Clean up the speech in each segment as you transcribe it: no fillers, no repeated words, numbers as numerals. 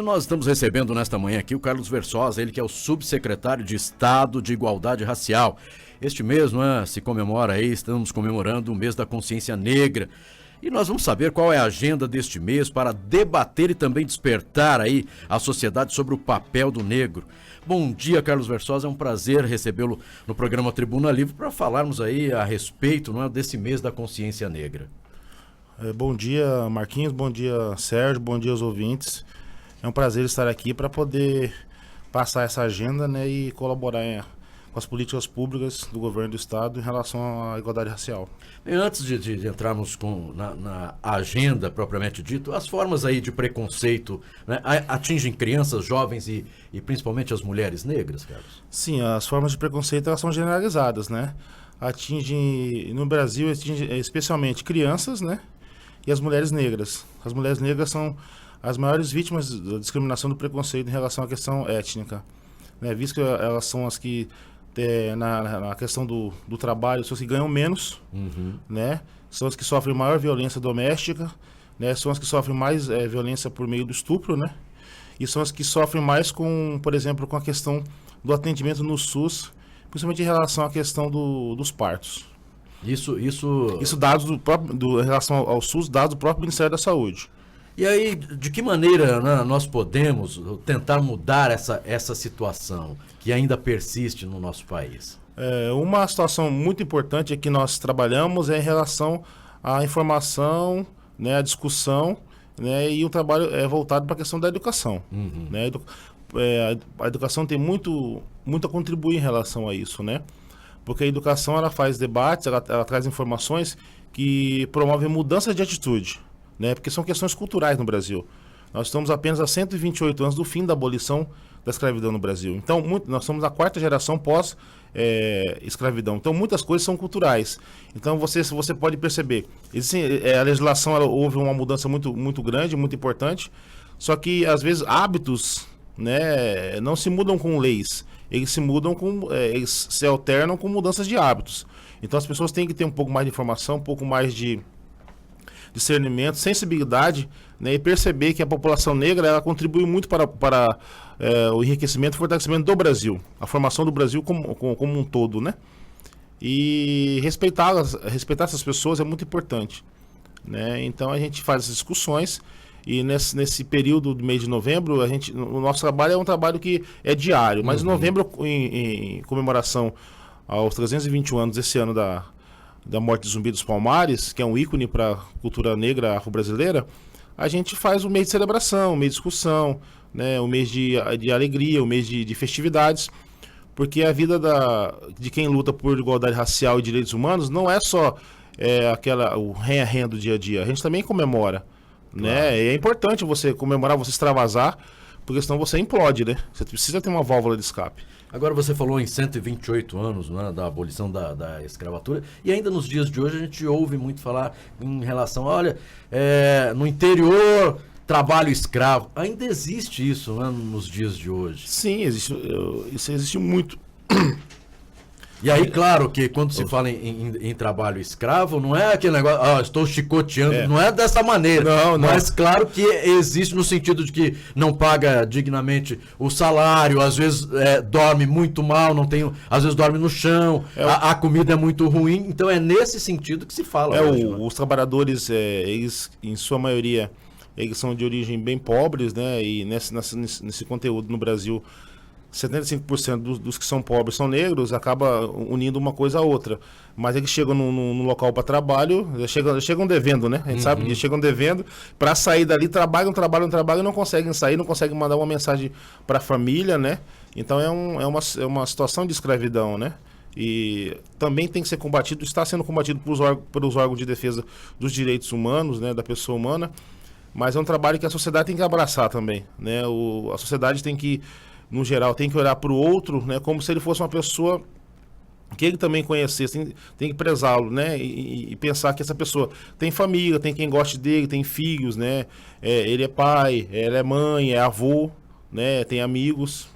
Nós estamos recebendo nesta manhã aqui o Carlos Versosa, ele que é o subsecretário de Estado de Igualdade Racial. Este mês, se comemora aí, estamos comemorando o mês da consciência negra. E nós vamos saber qual é a agenda deste mês para debater e também despertar aí a sociedade sobre o papel do negro. Bom dia, Carlos Versosa, é um prazer recebê-lo no programa Tribuna Livre para falarmos aí a respeito desse mês da consciência negra. Bom dia, Marquinhos, bom dia, Sérgio, bom dia aos ouvintes. É um prazer estar aqui para poder passar essa agenda, e colaborar com as políticas públicas do governo do estado em relação à igualdade racial. Antes de entrarmos na agenda propriamente dito, as formas aí de preconceito atingem crianças, jovens e principalmente as mulheres negras, Carlos? Sim, as formas de preconceito elas são generalizadas, Atingem, no Brasil, especialmente crianças, e as mulheres negras. As mulheres negras são as maiores vítimas da discriminação do preconceito em relação à questão étnica, visto que elas são as que, na questão do trabalho, são as que ganham menos, são as que sofrem maior violência doméstica, são as que sofrem mais violência por meio do estupro, e são as que sofrem mais por exemplo, com a questão do atendimento no SUS, principalmente em relação à questão dos partos. Isso dados em relação ao SUS, dados do próprio Ministério da Saúde. E aí, de que maneira nós podemos tentar mudar essa situação que ainda persiste no nosso país? Uma situação muito importante que nós trabalhamos é em relação à informação, à discussão, e um trabalho voltado para a questão da educação. A educação tem muito a contribuir em relação a isso, porque a educação ela faz debates, ela traz informações que promovem mudança de atitude. Porque são questões culturais no Brasil. Nós estamos apenas há 128 anos do fim da abolição da escravidão no Brasil. Então, nós somos a quarta geração pós-escravidão. Então, muitas coisas são culturais. Então, você pode perceber, a legislação houve uma mudança muito grande, muito importante, só que, às vezes, hábitos não se mudam com leis. Eles eles se alternam com mudanças de hábitos. Então, as pessoas têm que ter um pouco mais de informação, um pouco mais de discernimento, sensibilidade, e perceber que a população negra ela contribui muito para o enriquecimento e fortalecimento do Brasil, a formação do Brasil como um todo, E respeitar essas pessoas é muito importante, Então a gente faz essas discussões e nesse período do mês de novembro o nosso trabalho é um trabalho que é diário, mas em novembro, em comemoração aos 321 anos desse ano da morte de Zumbi dos Palmares, que é um ícone para a cultura negra afro-brasileira, a gente faz um mês de celebração, um mês de discussão, um mês de alegria, um mês de festividades, porque a vida de quem luta por igualdade racial e direitos humanos não é só o renha-renha do dia a dia, a gente também comemora, claro. É importante você comemorar, você extravasar, porque senão você implode, Você precisa ter uma válvula de escape. Agora você falou em 128 anos da abolição da escravatura, e ainda nos dias de hoje a gente ouve muito falar em relação, no interior, trabalho escravo. Ainda existe isso nos dias de hoje? Sim, isso existe muito. E aí, claro que quando se fala em trabalho escravo, não é aquele negócio, estou chicoteando, não é dessa maneira. Não. Mas claro que existe no sentido de que não paga dignamente o salário, às vezes dorme muito mal, às vezes dorme no chão, a comida é muito ruim, então é nesse sentido que se fala. Os trabalhadores, eles, em sua maioria, eles são de origem bem pobres, E nesse conteúdo no Brasil, 75% dos que são pobres são negros, acaba unindo uma coisa a outra. Mas eles chegam no local para trabalho, chegam devendo, A gente sabe disso, chegam devendo, para sair dali, trabalham e não conseguem sair, não conseguem mandar uma mensagem para a família, Então é uma situação de escravidão, E também tem que ser combatido, está sendo combatido pelos órgãos de defesa dos direitos humanos, da pessoa humana, mas é um trabalho que a sociedade tem que abraçar também, A sociedade tem que, no geral, tem que olhar para o outro, como se ele fosse uma pessoa que ele também conhecesse, tem que prezá-lo, e pensar que essa pessoa tem família, tem quem goste dele, tem filhos, ele é pai, ela é mãe, é avô, tem amigos.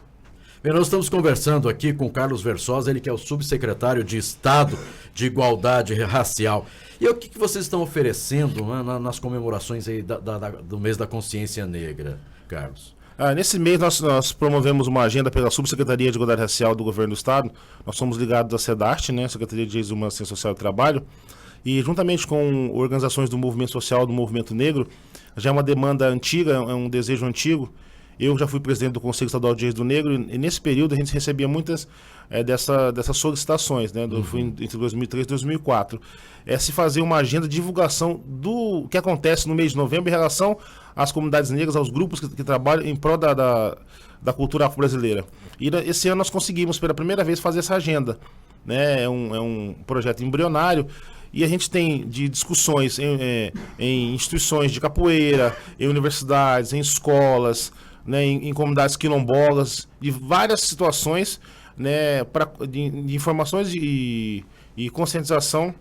Bem, nós estamos conversando aqui com o Carlos Versosa, ele que é o subsecretário de Estado de Igualdade Racial. E o que vocês estão oferecendo nas comemorações aí do mês da consciência negra, Carlos? Nesse mês nós promovemos uma agenda pela Subsecretaria de Igualdade Racial do Governo do Estado. Nós somos ligados à SEDAST, né, Secretaria de Direitos Humanos, Ciência Social e Trabalho, e juntamente com organizações do movimento social, do movimento negro, já é uma demanda antiga, é um desejo antigo. Eu já fui presidente do Conselho Estadual de Direitos do Negro e nesse período a gente recebia muitas dessas solicitações, né? Foi entre 2003 e 2004. Se fazer uma agenda de divulgação do que acontece no mês de novembro em relação às comunidades negras, aos grupos que trabalham em prol da cultura afro-brasileira. E esse ano nós conseguimos pela primeira vez fazer essa agenda, né? É um projeto embrionário. E a gente tem de discussões em instituições de capoeira, em universidades, em escolas, né, em comunidades quilombolas, de várias situações, né, de informações e conscientização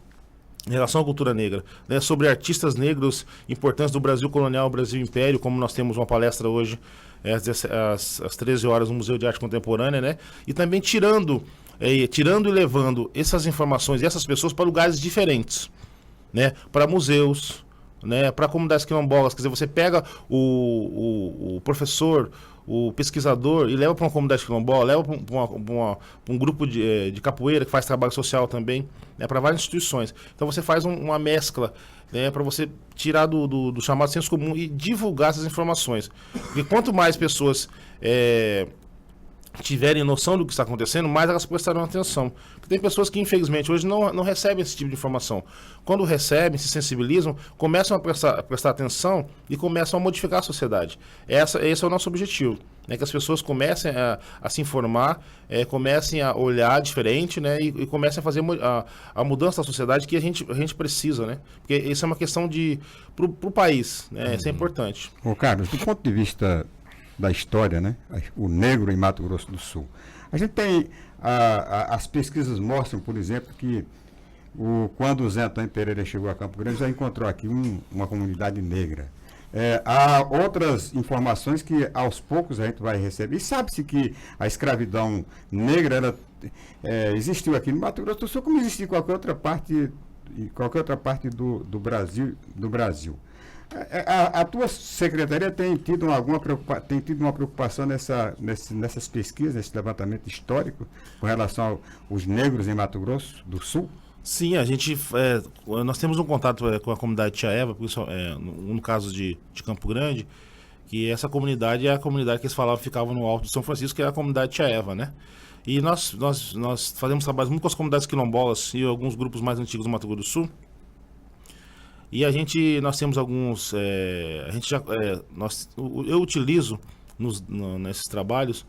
em relação à cultura negra, né, sobre artistas negros importantes do Brasil colonial, Brasil Império, como nós temos uma palestra hoje às 13 horas no Museu de Arte Contemporânea, né, e também tirando e levando essas informações e essas pessoas para lugares diferentes, né, para museus, né, para comunidades quilombolas. Quer dizer, você pega o professor, o pesquisador e leva para uma comunidade quilombola, leva para um grupo de capoeira que faz trabalho social também, né, para várias instituições. Então você faz uma mescla, né, para você tirar do chamado senso comum e divulgar essas informações. Porque quanto mais pessoas tiverem noção do que está acontecendo, mais elas prestarão atenção. Porque tem pessoas que, infelizmente, hoje não recebem esse tipo de informação. Quando recebem, se sensibilizam, começam a prestar atenção e começam a modificar a sociedade. Esse é o nosso objetivo, né? Que as pessoas comecem a se informar, comecem a olhar diferente, né? E comecem a fazer a mudança da sociedade que a gente precisa, né? Porque isso é uma questão para o país, né? Isso é importante. Ô Carlos, do ponto de vista da história, né? O negro em Mato Grosso do Sul. A gente tem, as pesquisas mostram, por exemplo, que quando o Zé Antônio Pereira chegou a Campo Grande, já encontrou aqui uma comunidade negra. Há outras informações que aos poucos a gente vai receber. E sabe-se que a escravidão negra existiu aqui no Mato Grosso do Sul, como existiu em qualquer outra parte do Brasil. A tua secretaria tem tido uma preocupação nessas pesquisas, nesse levantamento histórico com relação aos negros em Mato Grosso do Sul? Sim, nós temos um contato com a comunidade Tia Eva, no caso de Campo Grande, que essa comunidade é a comunidade que eles falavam ficava no Alto de São Francisco, que é a comunidade Tia Eva, né? E nós fazemos trabalhos muito com as comunidades quilombolas e alguns grupos mais antigos do Mato Grosso do Sul. E nós temos alguns, eu utilizo nesses trabalhos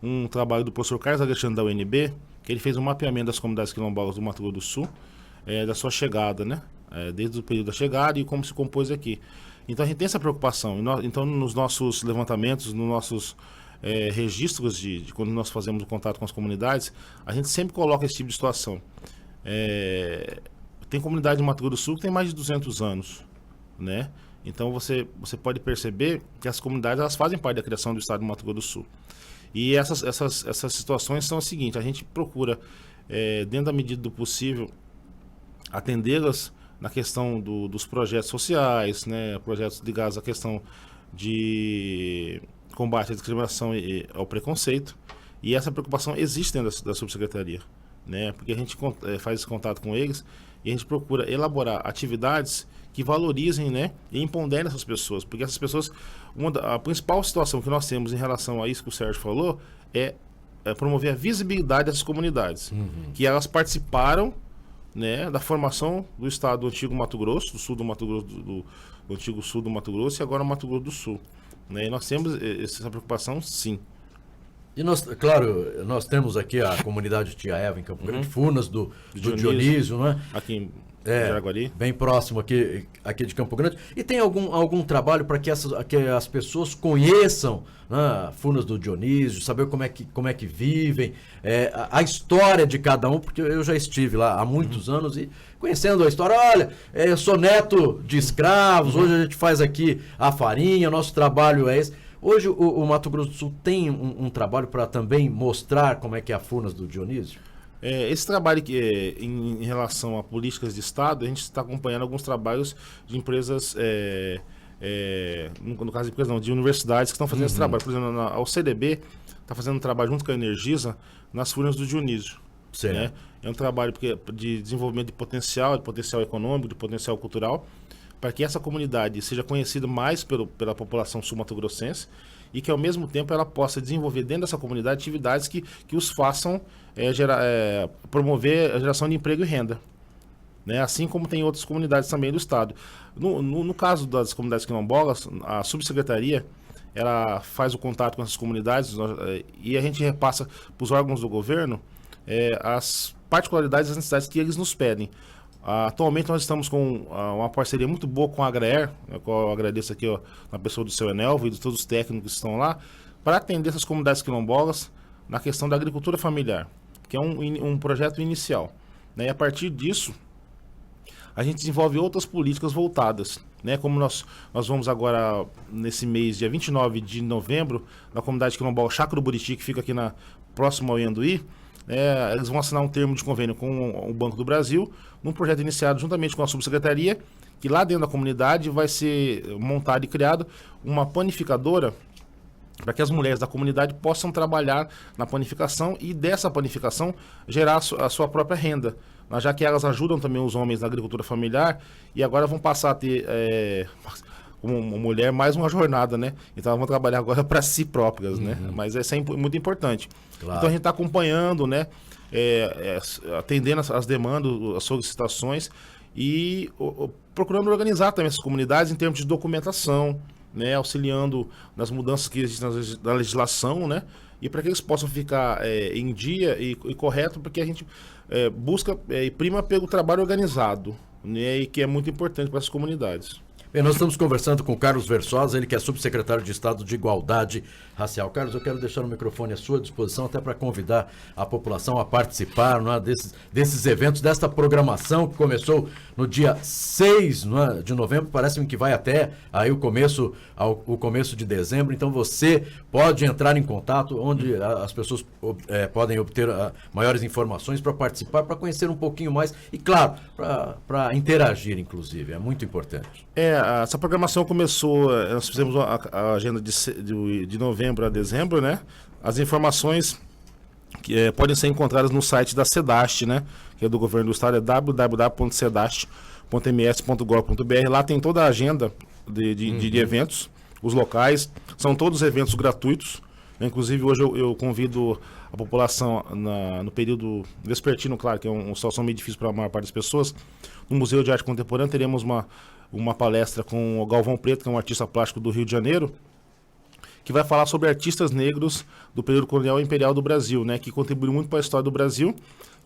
um trabalho do professor Carlos Alexandre da UNB, que ele fez um mapeamento das comunidades quilombolas do Mato Grosso do Sul, da sua chegada, né? Desde o período da chegada e como se compôs aqui. Então a gente tem essa preocupação. Então nos nossos levantamentos, nos nossos registros de quando nós fazemos o contato com as comunidades, a gente sempre coloca esse tipo de situação. Tem comunidade no Mato Grosso do Sul que tem mais de 200 anos, né? Então você pode perceber que as comunidades elas fazem parte da criação do estado do Mato Grosso do Sul. E essas situações são as seguintes: a gente procura, dentro da medida do possível, atendê-las na questão dos projetos sociais, né? Projetos ligados à questão de combate à discriminação e ao preconceito. E essa preocupação existe dentro da subsecretaria, né? Porque a gente faz esse contato com eles e a gente procura elaborar atividades que valorizem, né, e empoderem essas pessoas. Porque essas pessoas, a principal situação que nós temos em relação a isso que o Sérgio falou é promover a visibilidade dessas comunidades. Que elas participaram, né, da formação do estado do antigo Mato Grosso, do sul do Mato Grosso, do antigo sul do Mato Grosso e agora o Mato Grosso do Sul. Né? E nós temos essa preocupação, sim. E nós temos aqui a comunidade Tia Eva em Campo Grande, Furnas do Dionísio, não é? Aqui em Jaraguari. Bem próximo aqui de Campo Grande. E tem algum trabalho para que as pessoas conheçam, né, Furnas do Dionísio, saber como é que vivem, a história de cada um, porque eu já estive lá há muitos anos e conhecendo a história. Olha, eu sou neto de escravos, hoje a gente faz aqui a farinha, nosso trabalho é esse. Hoje o Mato Grosso do Sul tem um trabalho para também mostrar como é que é a Furnas do Dionísio? Esse trabalho em relação a políticas de Estado, a gente está acompanhando alguns trabalhos de empresas no caso de empresas não, de universidades que estão fazendo esse trabalho. Por exemplo, a OCDB está fazendo um trabalho junto com a Energisa nas Furnas do Dionísio. Certo. Né? É um trabalho de desenvolvimento de potencial econômico, de potencial cultural, para que essa comunidade seja conhecida mais pela população sul-mato-grossense e que, ao mesmo tempo, ela possa desenvolver dentro dessa comunidade atividades que os façam promover a geração de emprego e renda. Né? Assim como tem outras comunidades também do Estado. No caso das comunidades quilombolas, a subsecretaria ela faz o contato com essas comunidades e a gente repassa para os órgãos do governo as particularidades das necessidades que eles nos pedem. Atualmente nós estamos com uma parceria muito boa com a Agraer, a qual eu agradeço aqui na pessoa do seu Enelvo e de todos os técnicos que estão lá, para atender essas comunidades quilombolas na questão da agricultura familiar, que é um projeto inicial. Né? E a partir disso, a gente desenvolve outras políticas voltadas. Né? Como nós vamos agora, nesse mês, dia 29 de novembro, na comunidade quilombola Chácara do Buriti, que fica aqui próximo ao Ianduí, eles vão assinar um termo de convênio com o Banco do Brasil, num projeto iniciado juntamente com a subsecretaria, que lá dentro da comunidade vai ser montada e criada uma panificadora para que as mulheres da comunidade possam trabalhar na panificação e dessa panificação gerar a sua própria renda, já que elas ajudam também os homens na agricultura familiar e agora vão passar a ter como mulher mais uma jornada, né? Então elas vão trabalhar agora para si próprias, né? Mas isso é muito importante. Claro. Então a gente está acompanhando, né? Atendendo as demandas, as solicitações e procurando organizar também essas comunidades em termos de documentação, né? Auxiliando nas mudanças que existem na legislação, né? E para que eles possam ficar em dia e correto, porque a gente busca e prima pelo trabalho organizado, né? E que é muito importante para essas comunidades. Bem, nós estamos conversando com o Carlos Versosa, ele que é subsecretário de Estado de Igualdade Racial. Carlos, eu quero deixar o microfone à sua disposição até para convidar a população a participar, não é, desses eventos, desta programação que começou no dia 6, não é, de novembro, parece-me que vai até aí o começo de dezembro. Então você pode entrar em contato onde as pessoas podem obter maiores informações para participar, para conhecer um pouquinho mais e, claro, para interagir, inclusive. É muito importante. Essa programação começou, nós fizemos a agenda de novembro a dezembro, né? As informações que podem ser encontradas no site da SEDAST, né? Que é do governo do estado, é www.sedast.ms.gov.br. Lá tem toda a agenda de eventos, os locais, são todos eventos gratuitos. Inclusive hoje eu convido a população no período vespertino, claro, que é uma situação meio difícil para a maior parte das pessoas. No Museu de Arte Contemporânea teremos uma palestra com o Galvão Preto, que é um artista plástico do Rio de Janeiro, que vai falar sobre artistas negros do período colonial e imperial do Brasil, né, que contribuíram muito para a história do Brasil.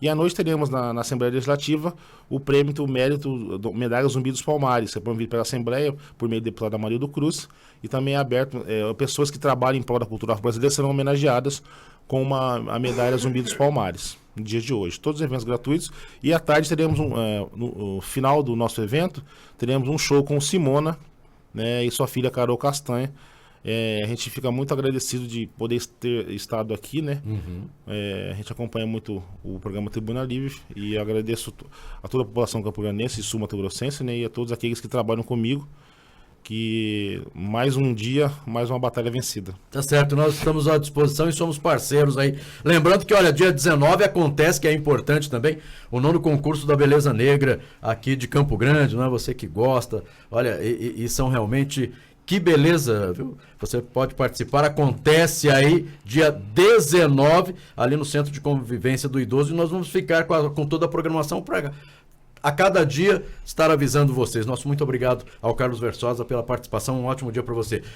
E à noite teremos na Assembleia Legislativa o prêmio do mérito Medalha Zumbi dos Palmares, que é promovido pela Assembleia por meio do deputado Amarildo Cruz, e também é aberto, pessoas que trabalham em prol da cultura brasileira serão homenageadas com a medalha Zumbi dos Palmares, no dia de hoje. Todos os eventos gratuitos. E à tarde teremos, no final do nosso evento, teremos um show com Simona, né, e sua filha Carol Castanha. A gente fica muito agradecido de poder ter estado aqui, né? A gente acompanha muito o programa Tribuna Livre e agradeço a toda a população campoganense e sul-mato-grossense, né, e a todos aqueles que trabalham comigo, que mais um dia, mais uma batalha vencida. Tá certo, nós estamos à disposição e somos parceiros aí. Lembrando que, olha, dia 19 acontece, que é importante também, o 9º concurso da Beleza Negra aqui de Campo Grande, não é? Você que gosta, olha, e são realmente... Que beleza, viu? Você pode participar, acontece aí dia 19, ali no Centro de Convivência do Idoso, e nós vamos ficar com toda a programação para a cada dia estar avisando vocês. Nosso muito obrigado ao Carlos Versosa pela participação, um ótimo dia para você.